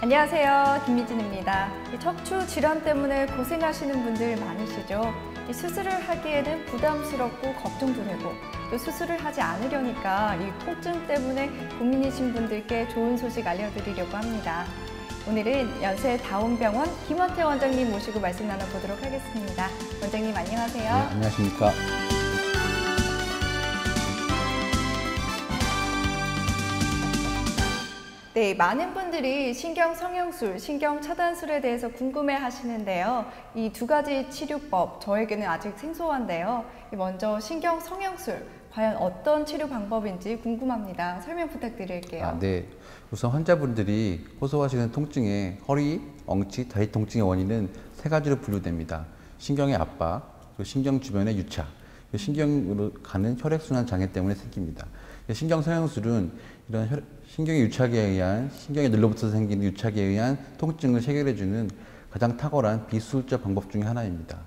안녕하세요, 김미진입니다. 척추 질환 때문에 고생하시는 분들 많으시죠? 수술을 하기에는 부담스럽고 걱정도 되고 또 수술을 하지 않으려니까 이 통증 때문에 고민이신 분들께 좋은 소식 알려드리려고 합니다. 오늘은 연세다운병원 김원태 원장님 모시고 말씀 나눠보도록 하겠습니다. 원장님 안녕하세요. 네, 안녕하십니까. 네, 많은 분들이 신경성형술, 신경차단술에 대해서 궁금해 하시는데요. 이 두 가지 치료법, 저에게는 아직 생소한데요. 먼저 신경성형술, 과연 어떤 치료 방법인지 궁금합니다. 설명 부탁드릴게요. 네. 우선 환자분들이 호소하시는 통증의 허리, 엉치, 다리 통증의 원인은 세 가지로 분류됩니다. 신경의 압박, 그리고 신경 주변의 유착, 신경으로 가는 혈액순환 장애 때문에 생깁니다. 신경성형술은 이런 신경의 유착에 의한, 신경에 눌러붙어서 생기는 유착에 의한 통증을 해결해주는 가장 탁월한 비수술적 방법 중에 하나입니다.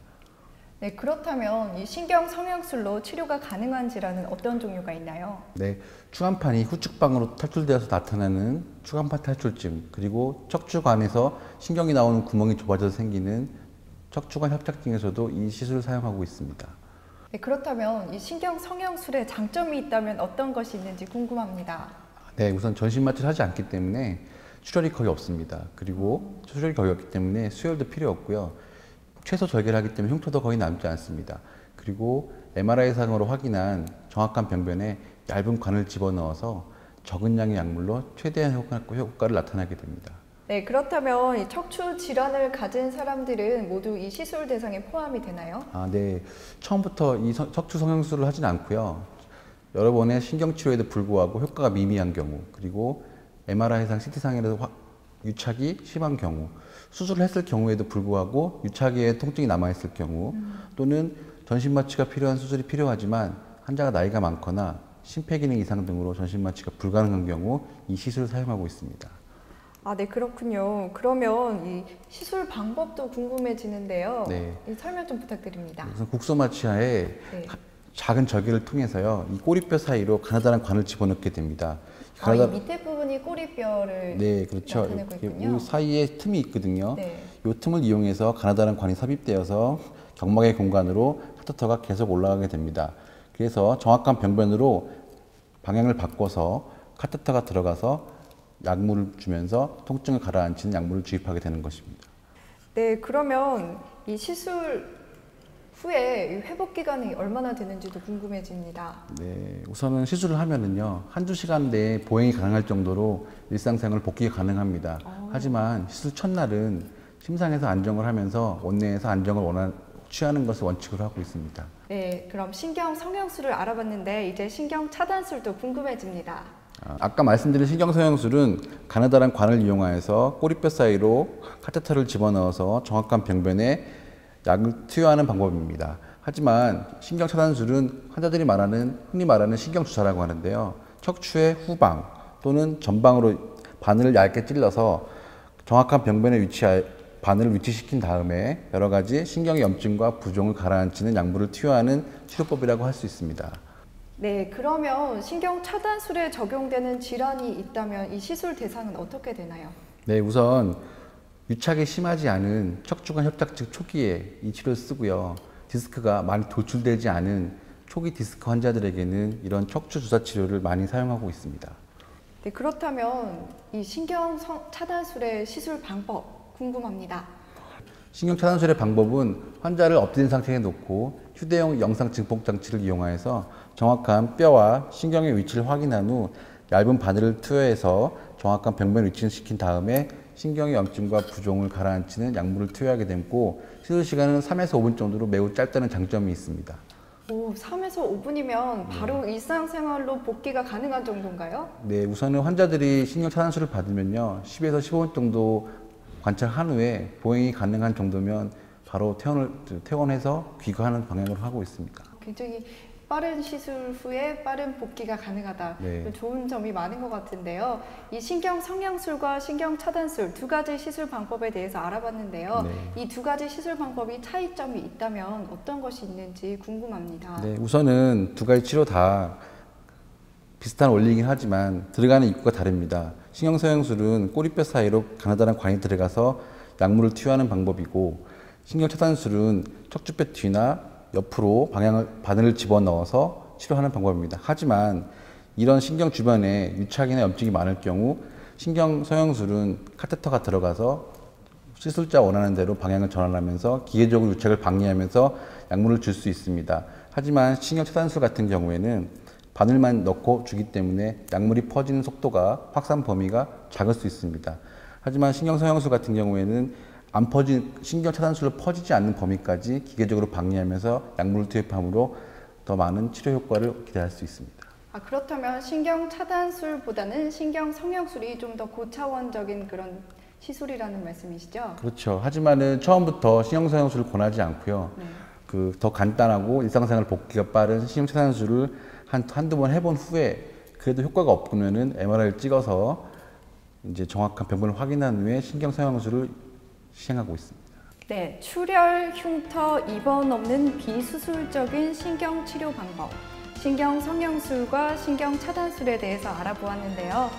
네, 그렇다면 이 신경성형술로 치료가 가능한 질환은 어떤 종류가 있나요? 네, 추간판이 후측방으로 탈출되어서 나타나는 추간판 탈출증, 그리고 척추관에서 신경이 나오는 구멍이 좁아져서 생기는 척추관 협착증에서도 이 시술을 사용하고 있습니다. 네, 그렇다면 이 신경성형술에 장점이 있다면 어떤 것이 있는지 궁금합니다. 네, 우선 전신 마취를 하지 않기 때문에 출혈이 거의 없습니다. 그리고 출혈이 거의 없기 때문에 수혈도 필요 없고요. 최소 절개를 하기 때문에 흉터도 거의 남지 않습니다. 그리고 MRI상으로 확인한 정확한 병변에 얇은 관을 집어넣어서 적은 양의 약물로 최대한 효과를 나타내게 됩니다. 네, 그렇다면 이 척추 질환을 가진 사람들은 모두 이 시술 대상에 포함이 되나요? 네. 처음부터 이 척추 성형술을 하진 않고요. 여러 번의 신경치료에도 불구하고 효과가 미미한 경우, 그리고 MRI상, CT상에도 유착이 심한 경우, 수술을 했을 경우에도 불구하고 유착에 통증이 남아있을 경우, 또는 전신마취가 필요한 수술이 필요하지만 환자가 나이가 많거나 심폐기능 이상 등으로 전신마취가 불가능한 경우 이 시술을 사용하고 있습니다. 네, 그렇군요. 그러면 이 시술 방법도 궁금해지는데요. 네. 설명 좀 부탁드립니다. 우선 국소마취하에 네. 작은 절개를 통해서요, 이 꼬리뼈 사이로 가느다란 관을 집어넣게 됩니다. 이 밑에 부분이 꼬리뼈를 네, 그렇죠. 나타내고 있군요. 이 사이에 틈이 있거든요. 네. 이 틈을 이용해서 가느다란 관이 삽입되어서 경막의 공간으로 카테터가 계속 올라가게 됩니다. 그래서 정확한 병변으로 방향을 바꿔서 카테터가 들어가서 약물을 주면서 통증을 가라앉히는 약물을 주입하게 되는 것입니다. 네, 그러면 이 시술 후에 회복 기간이 얼마나 되는지도 궁금해집니다. 네, 우선은 시술을 하면은요, 한두 시간 내에 보행이 가능할 정도로 일상생활 복귀가 가능합니다. 하지만 시술 첫날은 침상에서 안정을 하면서 원내에서 안정을 취하는 것을 원칙으로 하고 있습니다. 네, 그럼 신경 성형술을 알아봤는데 이제 신경 차단술도 궁금해집니다. 아까 말씀드린 신경성형술은 가느다란 관을 이용하여서 꼬리뼈 사이로 카테터를 집어넣어서 정확한 병변에 약을 투여하는 방법입니다. 하지만 신경차단술은 환자들이 흔히 말하는 신경주사라고 하는데요. 척추의 후방 또는 전방으로 바늘을 얇게 찔러서 정확한 병변에 바늘을 위치시킨 다음에 여러 가지 신경의 염증과 부종을 가라앉히는 약물을 투여하는 치료법이라고 할 수 있습니다. 네, 그러면 신경차단술에 적용되는 질환이 있다면 이 시술 대상은 어떻게 되나요? 네, 우선 유착이 심하지 않은 척추관 협착증 초기에 이 치료를 쓰고요. 디스크가 많이 도출되지 않은 초기 디스크 환자들에게는 이런 척추 주사 치료를 많이 사용하고 있습니다. 네, 그렇다면 이 신경 차단술의 시술 방법 궁금합니다. 신경 차단술의 방법은 환자를 엎드린 상태에 놓고 휴대용 영상 증폭 장치를 이용하여서 정확한 뼈와 신경의 위치를 확인한 후 얇은 바늘을 투여해서 정확한 병변 위치를 시킨 다음에 신경의 염증과 부종을 가라앉히는 약물을 투여하게 되고, 시술 시간은 3에서 5분 정도로 매우 짧다는 장점이 있습니다. 3에서 5분이면 바로 일상생활로 복귀가 가능한 정도인가요? 네, 우선은 환자들이 신경 차단술을 받으면요, 10에서 15분 정도 관찰한 후에 보행이 가능한 정도면 바로 퇴원해서 귀가하는 방향으로 하고 있습니다. 굉장히 빠른 시술 후에 빠른 복귀가 가능하다. 네. 좋은 점이 많은 것 같은데요. 이 신경 성형술과 신경 차단술 두 가지 시술 방법에 대해서 알아봤는데요. 네. 이 두 가지 시술 방법이 차이점이 있다면 어떤 것이 있는지 궁금합니다. 네, 우선은 두 가지 치료 다 비슷한 원리이긴 하지만 들어가는 입구가 다릅니다. 신경성형술은 꼬리뼈 사이로 가느다란 관이 들어가서 약물을 투여하는 방법이고, 신경차단술은 척추뼈 뒤나 옆으로 바늘을 집어넣어서 치료하는 방법입니다. 하지만 이런 신경 주변에 유착이나 염증이 많을 경우 신경성형술은 카테터가 들어가서 시술자 원하는 대로 방향을 전환하면서 기계적으로 유착을 방해하면서 약물을 줄 수 있습니다. 하지만 신경차단술 같은 경우에는 바늘만 넣고 주기 때문에 약물이 퍼지는 속도가 확산 범위가 작을 수 있습니다. 하지만 신경성형술 같은 경우에는 신경차단술로 퍼지지 않는 범위까지 기계적으로 방해하면서 약물을 투입함으로 더 많은 치료 효과를 기대할 수 있습니다. 그렇다면 신경 차단술보다는 신경 성형술이 좀 더 고차원적인 그런 시술이라는 말씀이시죠? 그렇죠. 하지만은 처음부터 신경 성형술을 권하지 않고요. 네. 더 간단하고 일상생활 복귀가 빠른 신경 차단술을 한두 번 해본 후에 그래도 효과가 없으면은 MRI를 찍어서 이제 정확한 병변을 확인한 후에 신경 성형술을 시행하고 있습니다. 네, 출혈, 흉터, 입원 없는 비수술적인 신경 치료 방법, 신경 성형술과 신경 차단술에 대해서 알아보았는데요.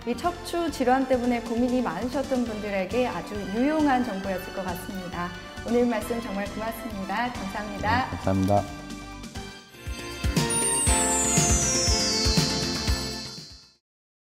이 척추 질환 때문에 고민이 많으셨던 분들에게 아주 유용한 정보였을 것 같습니다. 오늘 말씀 정말 고맙습니다. 감사합니다. 감사합니다.